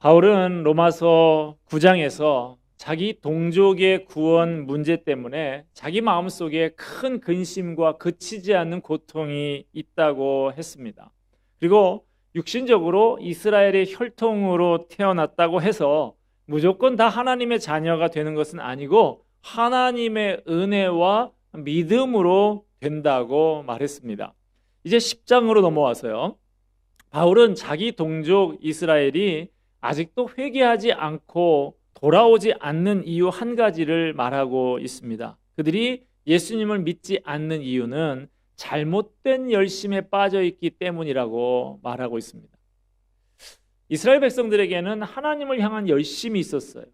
바울은 로마서 9장에서 자기 동족의 구원 문제 때문에 자기 마음속에 큰 근심과 그치지 않는 고통이 있다고 했습니다. 그리고 육신적으로 이스라엘의 혈통으로 태어났다고 해서 무조건 다 하나님의 자녀가 되는 것은 아니고 하나님의 은혜와 믿음으로 된다고 말했습니다. 이제 10장으로 넘어와서요. 바울은 자기 동족 이스라엘이 아직도 회개하지 않고 돌아오지 않는 이유 한 가지를 말하고 있습니다. 그들이 예수님을 믿지 않는 이유는 잘못된 열심에 빠져 있기 때문이라고 말하고 있습니다. 이스라엘 백성들에게는 하나님을 향한 열심이 있었어요.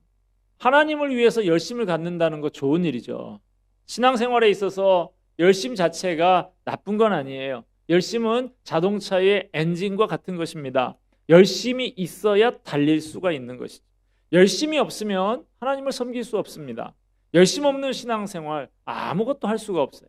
하나님을 위해서 열심을 갖는다는 거 좋은 일이죠. 신앙생활에 있어서 열심 자체가 나쁜 건 아니에요. 열심은 자동차의 엔진과 같은 것입니다. 열심이 있어야 달릴 수가 있는 것이죠. 열심이 없으면 하나님을 섬길 수 없습니다. 열심 없는 신앙생활 아무것도 할 수가 없어요.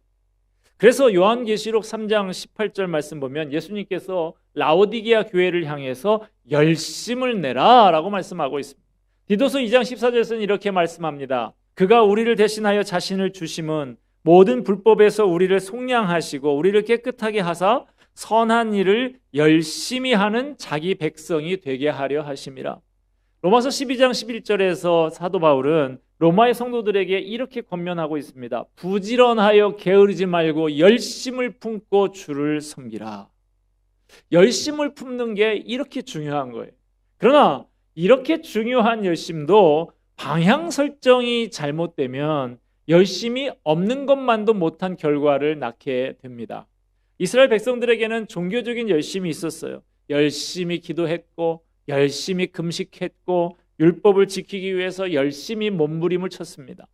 그래서 요한계시록 3장 18절 말씀 보면 예수님께서 라오디게아 교회를 향해서 열심을 내라 라고 말씀하고 있습니다. 디도서 2장 14절에서는 이렇게 말씀합니다. 그가 우리를 대신하여 자신을 주심은 모든 불법에서 우리를 속량하시고 우리를 깨끗하게 하사 선한 일을 열심히 하는 자기 백성이 되게 하려 하심이라. 로마서 12장 11절에서 사도 바울은 로마의 성도들에게 이렇게 권면하고 있습니다. 부지런하여 게으르지 말고 열심을 품고 주를 섬기라. 열심을 품는 게 이렇게 중요한 거예요. 그러나 이렇게 중요한 열심도 방향 설정이 잘못되면 열심이 없는 것만도 못한 결과를 낳게 됩니다. 이스라엘 백성들에게는 종교적인 열심이 있었어요. 열심히 기도했고 열심히 금식했고 율법을 지키기 위해서 열심히 몸부림을 쳤습니다.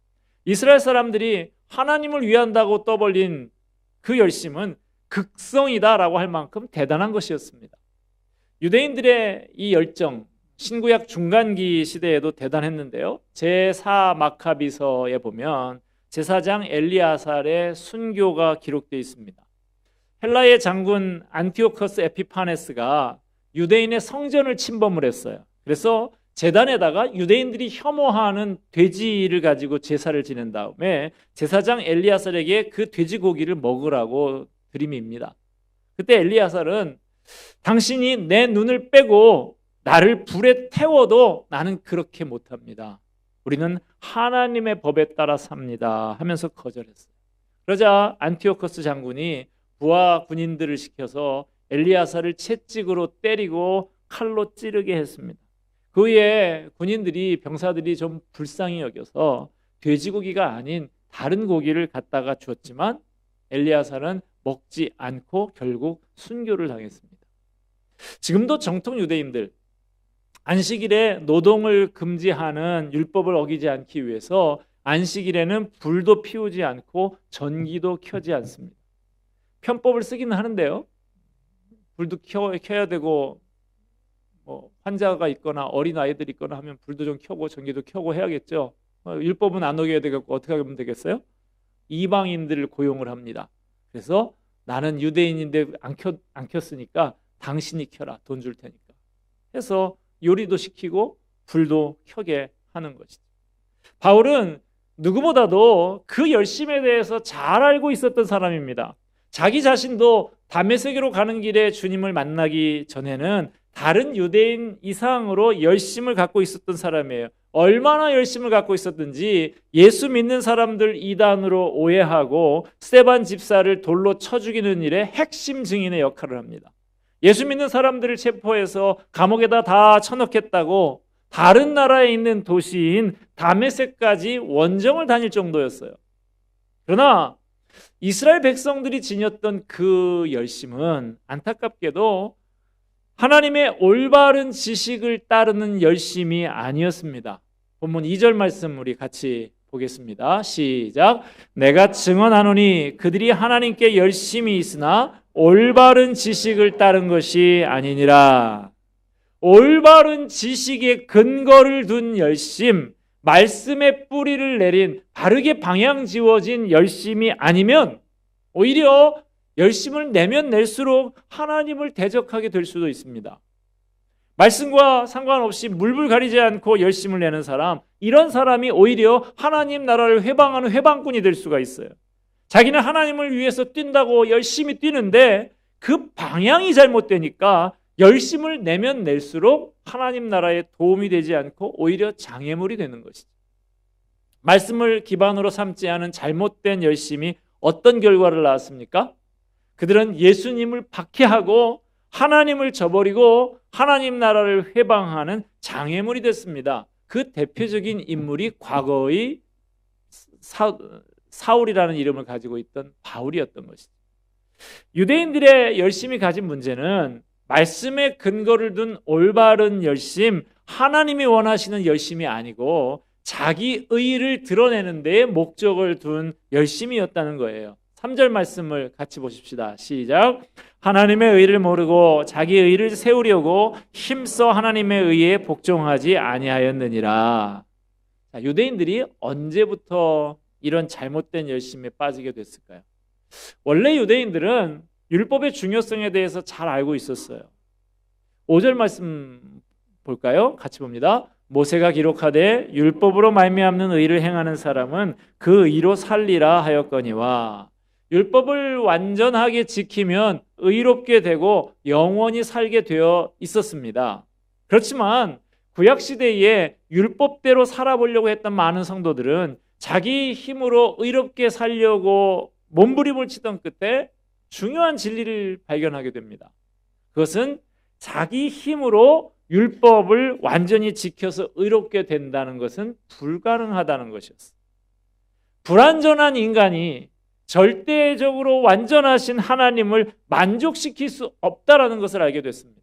이스라엘 사람들이 하나님을 위한다고 떠벌린 그 열심은 극성이다라고 할 만큼 대단한 것이었습니다. 유대인들의 이 열정, 신구약 중간기 시대에도 대단했는데요. 제4 마카비서에 보면 제사장 엘리아살의 순교가 기록되어 있습니다. 헬라의 장군 안티오커스 에피파네스가 유대인의 성전을 침범을 했어요. 그래서 제단에다가 유대인들이 혐오하는 돼지를 가지고 제사를 지낸 다음에 제사장 엘리아살에게 그 돼지고기를 먹으라고 들이밉니다. 그때 엘리아살은 당신이 내 눈을 빼고 나를 불에 태워도 나는 그렇게 못합니다. 우리는 하나님의 법에 따라 삽니다 하면서 거절했어요. 그러자 안티오커스 장군이 부하 군인들을 시켜서 엘리아살을 채찍으로 때리고 칼로 찌르게 했습니다. 그 후에 군인들이 병사들이 좀 불쌍히 여겨서 돼지고기가 아닌 다른 고기를 갖다가 주었지만 엘리아살은 먹지 않고 결국 순교를 당했습니다. 지금도 정통 유대인들 안식일에 노동을 금지하는 율법을 어기지 않기 위해서 안식일에는 불도 피우지 않고 전기도 켜지 않습니다. 편법을 쓰기는 하는데요. 불도 켜야 되고 환자가 있거나 어린 아이들이 있거나 하면 불도 좀 켜고 전기도 켜고 해야겠죠. 율법은 안 어겨야 되겠고 어떻게 하면 되겠어요? 이방인들을 고용을 합니다. 그래서 나는 유대인인데 안 켰으니까 당신이 켜라. 돈 줄 테니까. 해서 요리도 시키고 불도 켜게 하는 것이죠. 바울은 누구보다도 그 열심에 대해서 잘 알고 있었던 사람입니다. 자기 자신도 다메섹으로 가는 길에 주님을 만나기 전에는 다른 유대인 이상으로 열심을 갖고 있었던 사람이에요. 얼마나 열심을 갖고 있었든지 예수 믿는 사람들 이단으로 오해하고 스데반 집사를 돌로 쳐 죽이는 일에 핵심 증인의 역할을 합니다. 예수 믿는 사람들을 체포해서 감옥에다 다 쳐넣겠다고 다른 나라에 있는 도시인 다메섹까지 원정을 다닐 정도였어요. 그러나 이스라엘 백성들이 지녔던 그 열심은 안타깝게도 하나님의 올바른 지식을 따르는 열심이 아니었습니다. 본문 2절 말씀 우리 같이 보겠습니다. 시작. 내가 증언하노니 그들이 하나님께 열심이 있으나 올바른 지식을 따른 것이 아니니라. 올바른 지식의 근거를 둔 열심, 말씀의 뿌리를 내린 바르게 방향 지워진 열심이 아니면 오히려 열심을 내면 낼수록 하나님을 대적하게 될 수도 있습니다. 말씀과 상관없이 물불 가리지 않고 열심을 내는 사람, 이런 사람이 오히려 하나님 나라를 회방하는 회방꾼이 될 수가 있어요. 자기는 하나님을 위해서 뛴다고 열심히 뛰는데 그 방향이 잘못되니까 열심을 내면 낼수록 하나님 나라에 도움이 되지 않고 오히려 장애물이 되는 것이죠. 말씀을 기반으로 삼지 않은 잘못된 열심이 어떤 결과를 낳았습니까? 그들은 예수님을 박해하고 하나님을 저버리고 하나님 나라를 회방하는 장애물이 됐습니다. 그 대표적인 인물이 과거의 사울이라는 이름을 가지고 있던 바울이었던 것이죠. 유대인들의 열심이 가진 문제는 말씀에 근거를 둔 올바른 열심, 하나님이 원하시는 열심이 아니고 자기 의의를 드러내는 데에 목적을 둔 열심이었다는 거예요. 3절 말씀을 같이 보십시다. 시작. 하나님의 의를 모르고 자기 의를 세우려고 힘써 하나님의 의에 복종하지 아니하였느니라. 자, 유대인들이 언제부터 이런 잘못된 열심에 빠지게 됐을까요? 원래 유대인들은 율법의 중요성에 대해서 잘 알고 있었어요. 5절 말씀 볼까요? 같이 봅니다. 모세가 기록하되 율법으로 말미암는 의를 행하는 사람은 그 의로 살리라 하였거니와, 율법을 완전하게 지키면 의롭게 되고 영원히 살게 되어 있었습니다. 그렇지만 구약시대에 율법대로 살아보려고 했던 많은 성도들은 자기 힘으로 의롭게 살려고 몸부림을 치던 끝에 중요한 진리를 발견하게 됩니다. 그것은 자기 힘으로 율법을 완전히 지켜서 의롭게 된다는 것은 불가능하다는 것이었어요. 불완전한 인간이 절대적으로 완전하신 하나님을 만족시킬 수 없다라는 것을 알게 됐습니다.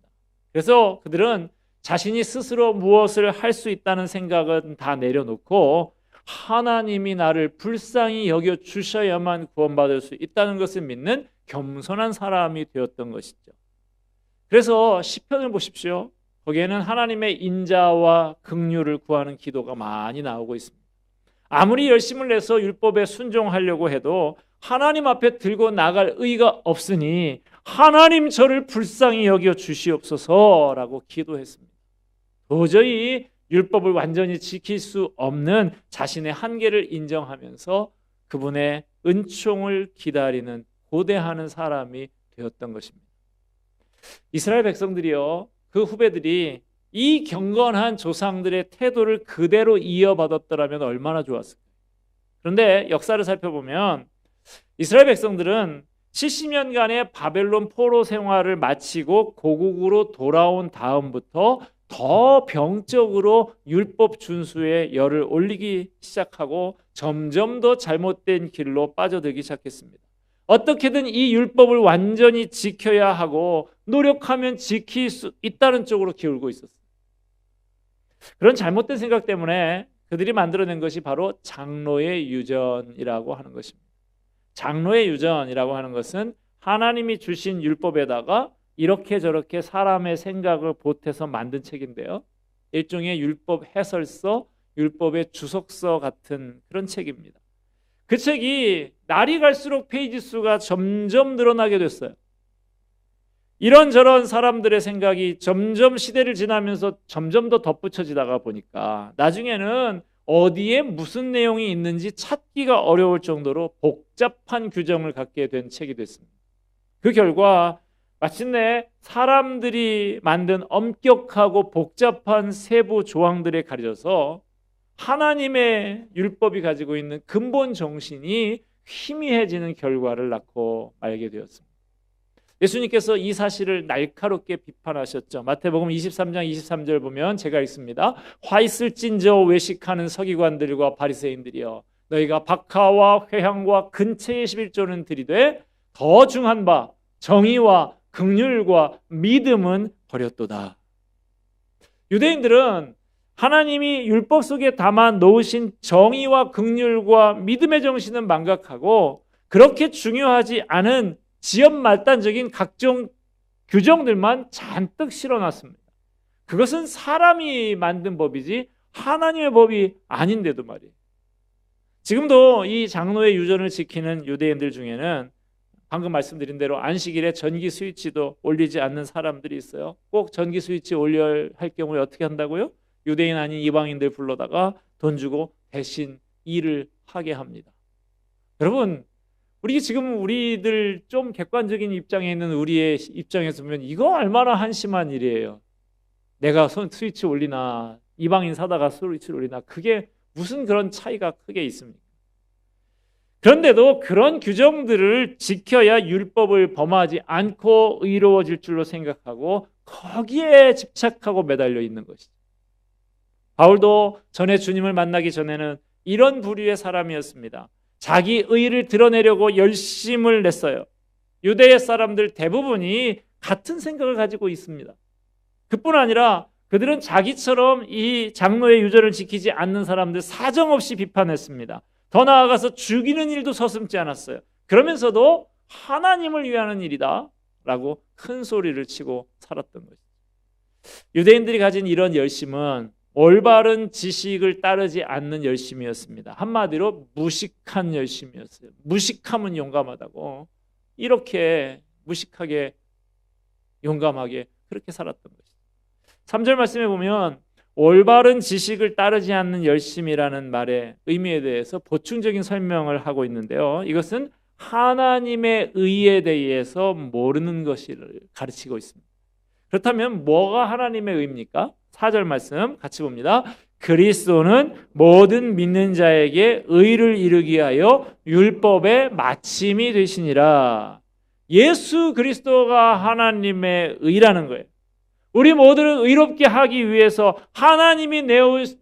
그래서 그들은 자신이 스스로 무엇을 할 수 있다는 생각은 다 내려놓고 하나님이 나를 불쌍히 여겨 주셔야만 구원받을 수 있다는 것을 믿는 겸손한 사람이 되었던 것이죠. 그래서 시편을 보십시오. 거기에는 하나님의 인자와 긍휼을 구하는 기도가 많이 나오고 있습니다. 아무리 열심을 내서 율법에 순종하려고 해도 하나님 앞에 들고 나갈 의가 없으니 하나님 저를 불쌍히 여겨 주시옵소서라고 기도했습니다. 도저히 율법을 완전히 지킬 수 없는 자신의 한계를 인정하면서 그분의 은총을 기다리는 고대하는 사람이 되었던 것입니다. 이스라엘 백성들이요, 그 후배들이 이 경건한 조상들의 태도를 그대로 이어받았더라면 얼마나 좋았을까요? 그런데 역사를 살펴보면 이스라엘 백성들은 70년간의 바벨론 포로 생활을 마치고 고국으로 돌아온 다음부터 더 병적으로 율법 준수에 열을 올리기 시작하고 점점 더 잘못된 길로 빠져들기 시작했습니다. 어떻게든 이 율법을 완전히 지켜야 하고 노력하면 지킬 수 있다는 쪽으로 기울고 있었어요. 그런 잘못된 생각 때문에 그들이 만들어낸 것이 바로 장로의 유전이라고 하는 것입니다. 장로의 유전이라고 하는 것은 하나님이 주신 율법에다가 이렇게 저렇게 사람의 생각을 보태서 만든 책인데요. 일종의 율법 해설서, 율법의 주석서 같은 그런 책입니다. 그 책이 날이 갈수록 페이지 수가 점점 늘어나게 됐어요. 이런저런 사람들의 생각이 점점 시대를 지나면서 점점 더 덧붙여지다가 보니까 나중에는 어디에 무슨 내용이 있는지 찾기가 어려울 정도로 복잡한 규정을 갖게 된 책이 됐습니다. 그 결과 마침내 사람들이 만든 엄격하고 복잡한 세부 조항들에 가려져서 하나님의 율법이 가지고 있는 근본 정신이 희미해지는 결과를 낳고 말게 되었습니다. 예수님께서 이 사실을 날카롭게 비판하셨죠. 마태복음 23장 23절 보면 제가 읽습니다. 화 있을진저 외식하는 서기관들과 바리새인들이여, 너희가 박하와 회향과 근처의 11조는 드리되 더 중한 바 정의와 긍휼과 믿음은 버렸도다. 유대인들은 하나님이 율법 속에 담아 놓으신 정의와 긍휼과 믿음의 정신은 망각하고 그렇게 중요하지 않은 지연말단적인 각종 규정들만 잔뜩 실어놨습니다. 그것은 사람이 만든 법이지 하나님의 법이 아닌데도 말이에요. 지금도 이 장로의 유전을 지키는 유대인들 중에는 방금 말씀드린 대로 안식일에 전기 스위치도 올리지 않는 사람들이 있어요. 꼭 전기 스위치 올려야 할 경우에 어떻게 한다고요? 유대인 아닌 이방인들 불러다가 돈 주고 대신 일을 하게 합니다. 여러분, 우리들 좀 객관적인 입장에 있는 우리의 입장에서 보면 이거 얼마나 한심한 일이에요. 내가 스위치 올리나 이방인 사다가 스위치를 올리나 그게 무슨 그런 차이가 크게 있습니까? 그런데도 그런 규정들을 지켜야 율법을 범하지 않고 의로워질 줄로 생각하고 거기에 집착하고 매달려 있는 것이죠. 바울도 전에 주님을 만나기 전에는 이런 부류의 사람이었습니다. 자기 의를 드러내려고 열심을 냈어요. 유대의 사람들 대부분이 같은 생각을 가지고 있습니다. 그뿐 아니라 그들은 자기처럼 이 장로의 유전을 지키지 않는 사람들 사정없이 비판했습니다. 더 나아가서 죽이는 일도 서슴지 않았어요. 그러면서도 하나님을 위하는 일이다 라고 큰 소리를 치고 살았던 거죠. 유대인들이 가진 이런 열심은 올바른 지식을 따르지 않는 열심이었습니다. 한마디로 무식한 열심이었어요. 무식하면 용감하다고. 이렇게 무식하게 용감하게 그렇게 살았던 거죠. 3절 말씀에 보면 올바른 지식을 따르지 않는 열심이라는 말의 의미에 대해서 보충적인 설명을 하고 있는데요. 이것은 하나님의 의에 대해서 모르는 것을 가르치고 있습니다. 그렇다면 뭐가 하나님의 의입니까? 4절 말씀 같이 봅니다. 그리스도는 모든 믿는 자에게 의를 이루기 위하여 율법의 마침이 되시니라. 예수 그리스도가 하나님의 의라는 거예요. 우리 모두를 의롭게 하기 위해서 하나님이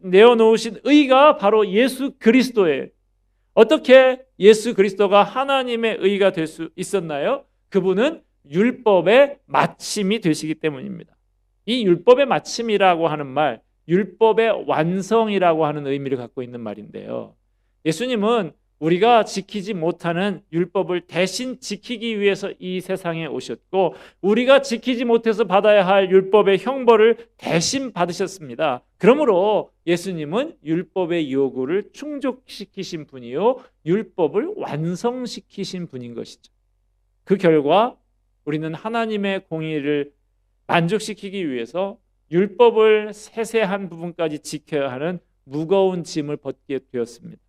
내어놓으신 의가 바로 예수 그리스도예요. 어떻게 예수 그리스도가 하나님의 의가 될 수 있었나요? 그분은 율법의 마침이 되시기 때문입니다. 이 율법의 마침이라고 하는 말, 율법의 완성이라고 하는 의미를 갖고 있는 말인데요. 예수님은 우리가 지키지 못하는 율법을 대신 지키기 위해서 이 세상에 오셨고 우리가 지키지 못해서 받아야 할 율법의 형벌을 대신 받으셨습니다. 그러므로 예수님은 율법의 요구를 충족시키신 분이요 율법을 완성시키신 분인 것이죠. 그 결과 우리는 하나님의 공의를 만족시키기 위해서 율법을 세세한 부분까지 지켜야 하는 무거운 짐을 벗게 되었습니다.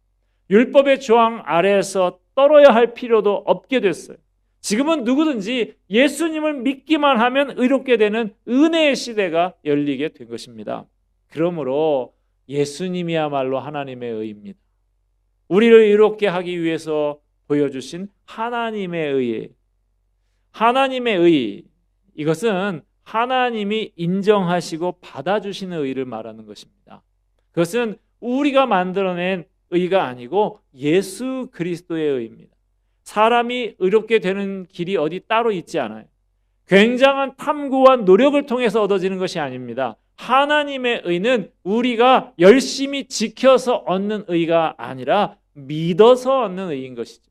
율법의 조항 아래에서 떨어야 할 필요도 없게 됐어요. 지금은 누구든지 예수님을 믿기만 하면 의롭게 되는 은혜의 시대가 열리게 된 것입니다. 그러므로 예수님이야말로 하나님의 의입니다. 우리를 의롭게 하기 위해서 보여주신 하나님의 의예요. 하나님의 의, 이것은 하나님이 인정하시고 받아주시는 의를 말하는 것입니다. 그것은 우리가 만들어낸 의가 아니고 예수 그리스도의 의입니다. 사람이 의롭게 되는 길이 어디 따로 있지 않아요. 굉장한 탐구와 노력을 통해서 얻어지는 것이 아닙니다. 하나님의 의는 우리가 열심히 지켜서 얻는 의가 아니라 믿어서 얻는 의인 것이죠.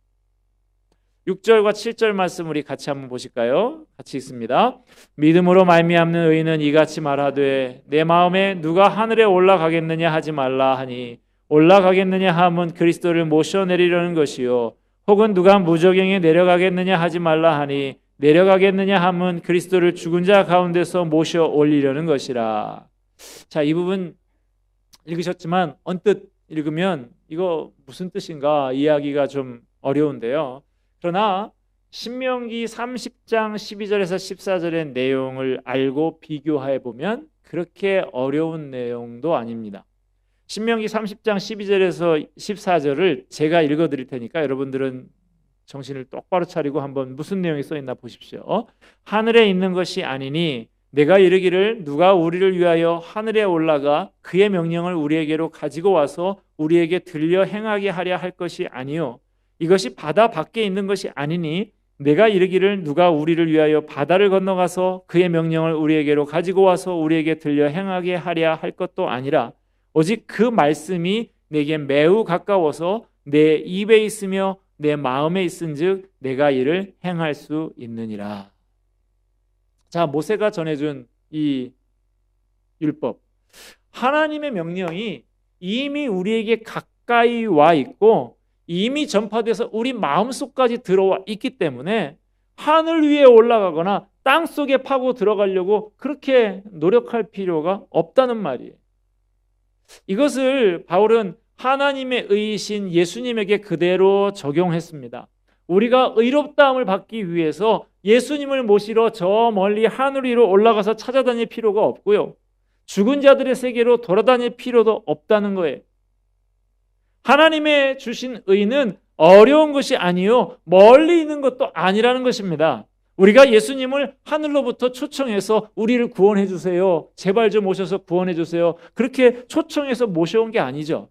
6절과 7절 말씀 우리 같이 한번 보실까요? 같이 읽습니다. 믿음으로 말미암는 의인은 이같이 말하되 내 마음에 누가 하늘에 올라가겠느냐 하지 말라 하니 올라가겠느냐 함은 그리스도를 모셔내리려는 것이요 혹은 누가 무저갱에 내려가겠느냐 하지 말라 하니 내려가겠느냐 함은 그리스도를 죽은 자 가운데서 모셔 올리려는 것이라. 자, 이 부분 읽으셨지만 언뜻 읽으면 이거 무슨 뜻인가 이해하기가 좀 어려운데요. 그러나 신명기 30장 12절에서 14절의 내용을 알고 비교해 보면 그렇게 어려운 내용도 아닙니다. 신명기 30장 12절에서 14절을 제가 읽어드릴 테니까 여러분들은 정신을 똑바로 차리고 한번 무슨 내용이 써있나 보십시오. 하늘에 있는 것이 아니니 내가 이르기를 누가 우리를 위하여 하늘에 올라가 그의 명령을 우리에게로 가지고 와서 우리에게 들려 행하게 하려 할 것이 아니요 이것이 바다 밖에 있는 것이 아니니 내가 이르기를 누가 우리를 위하여 바다를 건너가서 그의 명령을 우리에게로 가지고 와서 우리에게 들려 행하게 하려 할 것도 아니라 오직 그 말씀이 내게 매우 가까워서 내 입에 있으며 내 마음에 있은즉 내가 이를 행할 수 있느니라. 자, 모세가 전해준 이 율법, 하나님의 명령이 이미 우리에게 가까이 와 있고 이미 전파돼서 우리 마음속까지 들어와 있기 때문에 하늘 위에 올라가거나 땅 속에 파고 들어가려고 그렇게 노력할 필요가 없다는 말이에요. 이것을 바울은 하나님의 의이신 예수님에게 그대로 적용했습니다. 우리가 의롭다함을 받기 위해서 예수님을 모시러 저 멀리 하늘 위로 올라가서 찾아다닐 필요가 없고요. 죽은 자들의 세계로 돌아다닐 필요도 없다는 거예요. 하나님의 주신 의는 어려운 것이 아니요 멀리 있는 것도 아니라는 것입니다. 우리가 예수님을 하늘로부터 초청해서 우리를 구원해 주세요, 제발 좀 오셔서 구원해 주세요, 그렇게 초청해서 모셔온 게 아니죠.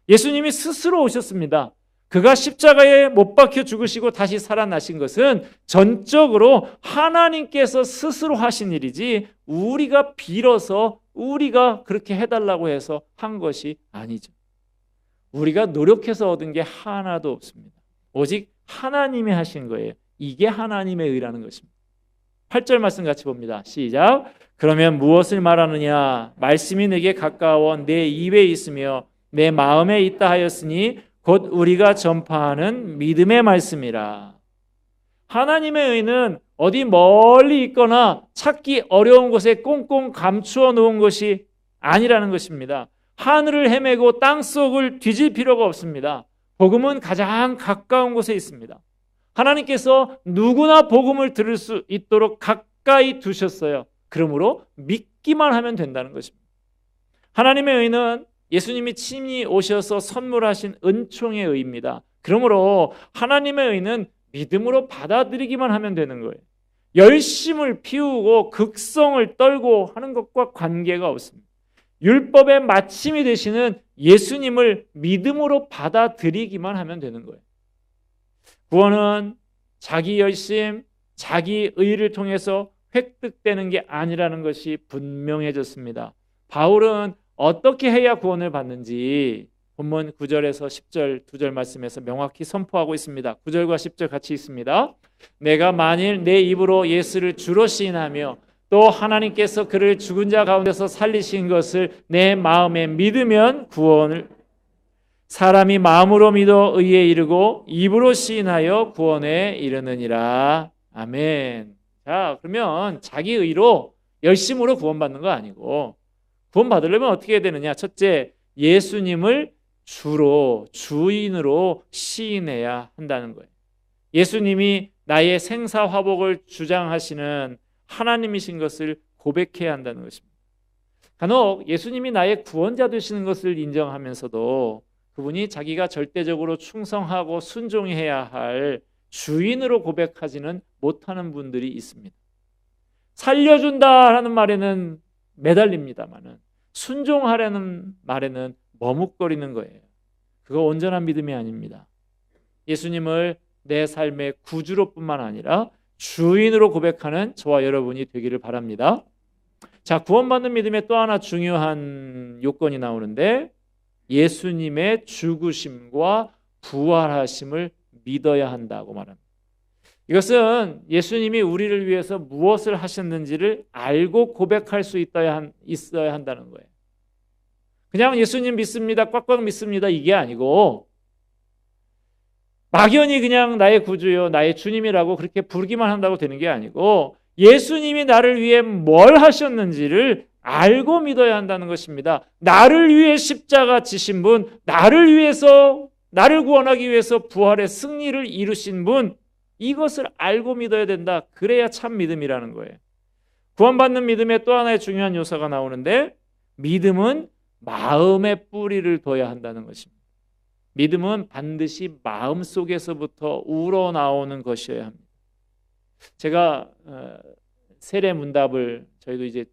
예수님이 스스로 오셨습니다. 그가 십자가에 못 박혀 죽으시고 다시 살아나신 것은 전적으로 하나님께서 스스로 하신 일이지 우리가 빌어서 우리가 그렇게 해달라고 해서 한 것이 아니죠. 우리가 노력해서 얻은 게 하나도 없습니다. 오직 하나님이 하신 거예요. 이게 하나님의 의라는 것입니다. 8절 말씀 같이 봅니다. 시작. 그러면 무엇을 말하느냐? 말씀이 내게 가까워 내 입에 있으며 내 마음에 있다 하였으니 곧 우리가 전파하는 믿음의 말씀이라. 하나님의 의는 어디 멀리 있거나 찾기 어려운 곳에 꽁꽁 감추어 놓은 것이 아니라는 것입니다. 하늘을 헤매고 땅속을 뒤질 필요가 없습니다. 복음은 가장 가까운 곳에 있습니다. 하나님께서 누구나 복음을 들을 수 있도록 가까이 두셨어요. 그러므로 믿기만 하면 된다는 것입니다. 하나님의 의는 예수님이 친히 오셔서 선물하신 은총의 의입니다. 그러므로 하나님의 의는 믿음으로 받아들이기만 하면 되는 거예요. 열심을 피우고 극성을 떨고 하는 것과 관계가 없습니다. 율법의 마침이 되시는 예수님을 믿음으로 받아들이기만 하면 되는 거예요. 구원은 자기 열심, 자기 의를 통해서 획득되는 게 아니라는 것이 분명해졌습니다. 바울은 어떻게 해야 구원을 받는지 본문 9절에서 10절 2절 말씀에서 명확히 선포하고 있습니다. 9절과 10절 같이 있습니다. 내가 만일 내 입으로 예수를 주로 시인하며 또 하나님께서 그를 죽은 자 가운데서 살리신 것을 내 마음에 믿으면 구원을, 사람이 마음으로 믿어 의에 이르고 입으로 시인하여 구원에 이르느니라. 아멘. 자, 그러면 자기 의로 열심으로 구원받는 거 아니고, 구원받으려면 어떻게 해야 되느냐? 첫째, 예수님을 주로, 주인으로 시인해야 한다는 거예요. 예수님이 나의 생사화복을 주장하시는 하나님이신 것을 고백해야 한다는 것입니다. 간혹 예수님이 나의 구원자 되시는 것을 인정하면서도 그분이 자기가 절대적으로 충성하고 순종해야 할 주인으로 고백하지는 못하는 분들이 있습니다. 살려준다라는 말에는 매달립니다만은 순종하려는 말에는 머뭇거리는 거예요. 그거 온전한 믿음이 아닙니다. 예수님을 내 삶의 구주로뿐만 아니라 주인으로 고백하는 저와 여러분이 되기를 바랍니다. 자, 구원받는 믿음의 또 하나 중요한 요건이 나오는데 예수님의 죽으심과 부활하심을 믿어야 한다고 말합니다. 이것은 예수님이 우리를 위해서 무엇을 하셨는지를 알고 고백할 수 있어야 한다는 거예요. 그냥 예수님 믿습니다, 꽉꽉 믿습니다, 이게 아니고 막연히 그냥 나의 구주요, 나의 주님이라고 그렇게 부르기만 한다고 되는 게 아니고 예수님이 나를 위해 뭘 하셨는지를 알고 믿어야 한다는 것입니다. 나를 위해 십자가 지신 분, 나를 구원하기 위해서 부활의 승리를 이루신 분, 이것을 알고 믿어야 된다. 그래야 참 믿음이라는 거예요. 구원받는 믿음의 또 하나의 중요한 요소가 나오는데 믿음은 마음의 뿌리를 둬야 한다는 것입니다. 믿음은 반드시 마음속에서부터 우러나오는 것이어야 합니다. 제가 세례문답을, 저희도 이제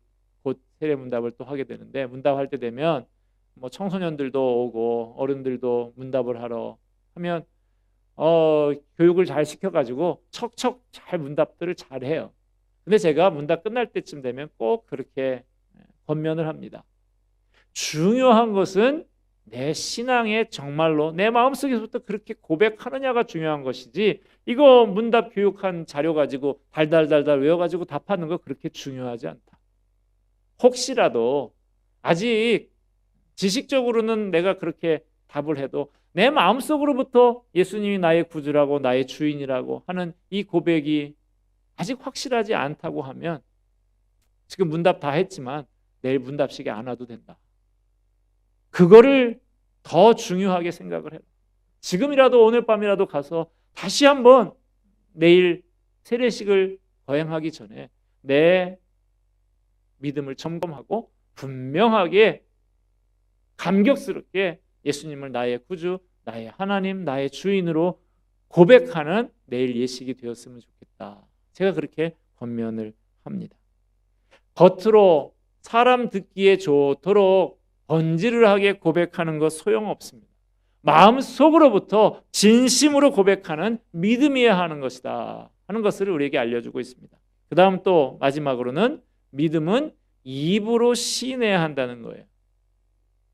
곧 세례문답을 또 하게 되는데, 문답할 때 되면 뭐 청소년들도 오고 어른들도 문답을 하러 하면 교육을 잘 시켜가지고 척척 잘 문답들을 잘 해요. 근데 제가 문답 끝날 때쯤 되면 꼭 그렇게 권면을 합니다. 중요한 것은 내 신앙에 정말로 내 마음속에서부터 그렇게 고백하느냐가 중요한 것이지, 이거 문답 교육한 자료 가지고 달달달달 외워가지고 답하는 거 그렇게 중요하지 않다. 혹시라도 아직 지식적으로는 내가 그렇게 답을 해도 내 마음속으로부터 예수님이 나의 구주라고 나의 주인이라고 하는 이 고백이 아직 확실하지 않다고 하면 지금 문답 다 했지만 내일 문답식에 안 와도 된다. 그거를 더 중요하게 생각을 해라. 지금이라도 오늘 밤이라도 가서 다시 한번 내일 세례식을 거행하기 전에 내 믿음을 점검하고 분명하게 감격스럽게 예수님을 나의 구주, 나의 하나님, 나의 주인으로 고백하는 내일 예식이 되었으면 좋겠다. 제가 그렇게 권면을 합니다. 겉으로 사람 듣기에 좋도록 번지르르하게 고백하는 것 소용없습니다. 마음속으로부터 진심으로 고백하는 믿음이어야 하는 것이다 하는 것을 우리에게 알려주고 있습니다. 그 다음 또 마지막으로는 믿음은 입으로 시인해야 한다는 거예요.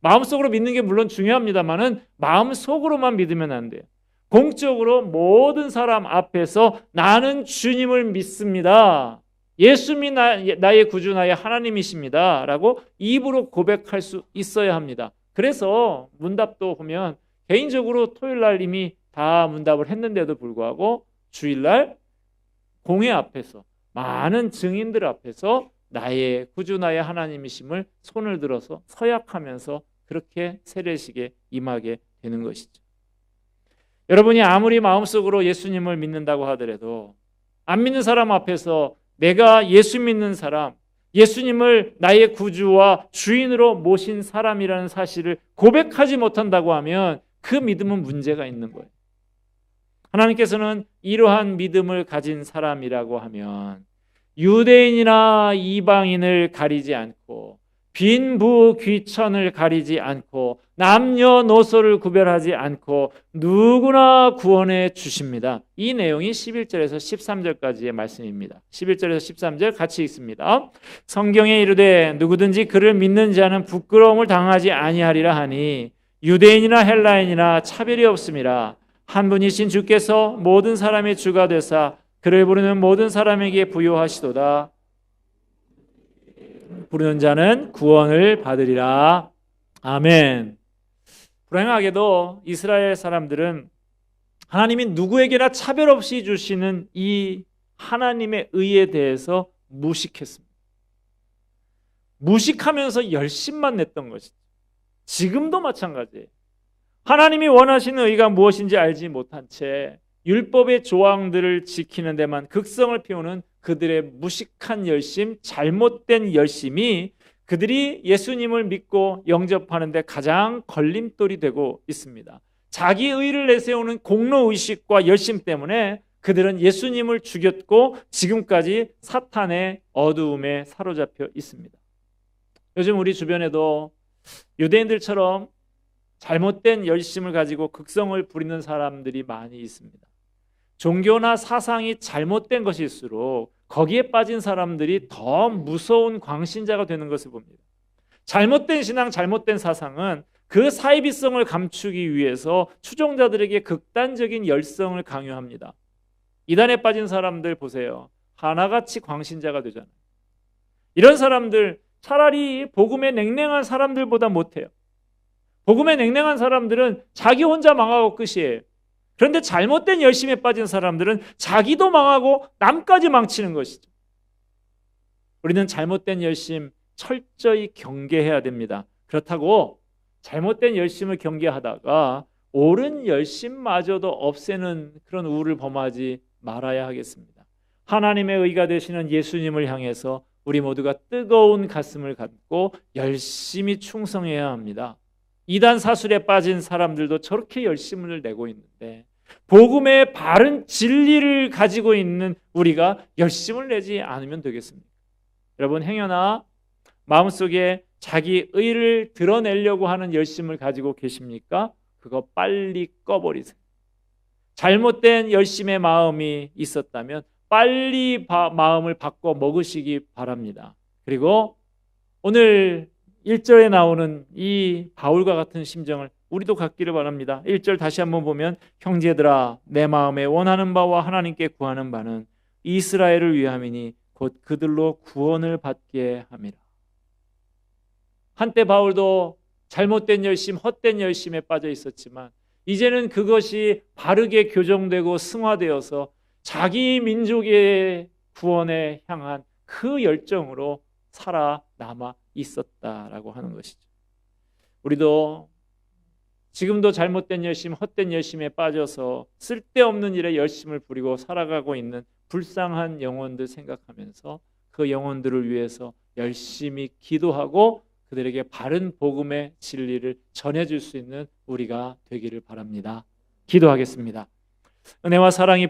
마음속으로 믿는 게 물론 중요합니다만은 마음속으로만 믿으면 안 돼요. 공적으로 모든 사람 앞에서 나는 주님을 믿습니다. 예수님이 나의 구주, 나의 하나님이십니다 라고 입으로 고백할 수 있어야 합니다. 그래서 문답도 보면 개인적으로 토요일날 이미 다 문답을 했는데도 불구하고 주일날 공회 앞에서 많은 증인들 앞에서 나의 구주, 나의 하나님이심을 손을 들어서 서약하면서 그렇게 세례식에 임하게 되는 것이죠. 여러분이 아무리 마음속으로 예수님을 믿는다고 하더라도 안 믿는 사람 앞에서 내가 예수 믿는 사람, 예수님을 나의 구주와 주인으로 모신 사람이라는 사실을 고백하지 못한다고 하면 그 믿음은 문제가 있는 거예요. 하나님께서는 이러한 믿음을 가진 사람이라고 하면 유대인이나 이방인을 가리지 않고 빈부귀천을 가리지 않고 남녀노소를 구별하지 않고 누구나 구원해 주십니다. 이 내용이 11절에서 13절까지의 말씀입니다. 11절에서 13절 같이 읽습니다. 성경에 이르되 누구든지 그를 믿는 자는 부끄러움을 당하지 아니하리라 하니 유대인이나 헬라인이나 차별이 없음이라. 한 분이신 주께서 모든 사람의 주가 되사 그를 부르는 모든 사람에게 부요하시도다. 부르는 자는 구원을 받으리라. 아멘. 불행하게도 이스라엘 사람들은 하나님이 누구에게나 차별 없이 주시는 이 하나님의 의에 대해서 무식했습니다. 무식하면서 열심만 냈던 것이죠. 지금도 마찬가지예요. 하나님이 원하시는 의가 무엇인지 알지 못한 채 율법의 조항들을 지키는 데만 극성을 피우는 그들의 무식한 열심, 잘못된 열심이 그들이 예수님을 믿고 영접하는 데 가장 걸림돌이 되고 있습니다. 자기 의를 내세우는 공로의식과 열심 때문에 그들은 예수님을 죽였고 지금까지 사탄의 어두움에 사로잡혀 있습니다. 요즘 우리 주변에도 유대인들처럼 잘못된 열심을 가지고 극성을 부리는 사람들이 많이 있습니다. 종교나 사상이 잘못된 것일수록 거기에 빠진 사람들이 더 무서운 광신자가 되는 것을 봅니다. 잘못된 신앙, 잘못된 사상은 그 사이비성을 감추기 위해서 추종자들에게 극단적인 열성을 강요합니다. 이단에 빠진 사람들 보세요. 하나같이 광신자가 되잖아요. 이런 사람들 차라리 복음에 냉랭한 사람들보다 못해요. 복음에 냉랭한 사람들은 자기 혼자 망하고 끝이에요. 그런데 잘못된 열심에 빠진 사람들은 자기도 망하고 남까지 망치는 것이죠. 우리는 잘못된 열심 철저히 경계해야 됩니다. 그렇다고 잘못된 열심을 경계하다가 옳은 열심마저도 없애는 그런 우를 범하지 말아야 하겠습니다. 하나님의 의가 되시는 예수님을 향해서 우리 모두가 뜨거운 가슴을 갖고 열심히 충성해야 합니다. 이단 사술에 빠진 사람들도 저렇게 열심을 내고 있는데 복음의 바른 진리를 가지고 있는 우리가 열심을 내지 않으면 되겠습니까? 여러분, 행여나 마음속에 자기 의를 드러내려고 하는 열심을 가지고 계십니까? 그거 빨리 꺼버리세요. 잘못된 열심의 마음이 있었다면 빨리 마음을 바꿔 먹으시기 바랍니다. 그리고 오늘 1절에 나오는 이 바울과 같은 심정을 우리도 갖기를 바랍니다. 1절 다시 한번 보면 형제들아 내 마음에 원하는 바와 하나님께 구하는 바는 이스라엘을 위함이니 곧 그들로 구원을 받게 함이라. 한때 바울도 잘못된 열심, 헛된 열심에 빠져 있었지만 이제는 그것이 바르게 교정되고 승화되어서 자기 민족의 구원에 향한 그 열정으로 살아남아 있었다라고 하는 것이죠. 우리도 지금도 잘못된 열심, 헛된 열심에 빠져서 쓸데없는 일에 열심을 부리고 살아가고 있는 불쌍한 영혼들 생각하면서 그 영혼들을 위해서 열심히 기도하고 그들에게 바른 복음의 진리를 전해줄 수 있는 우리가 되기를 바랍니다. 기도하겠습니다. 은혜와 사랑이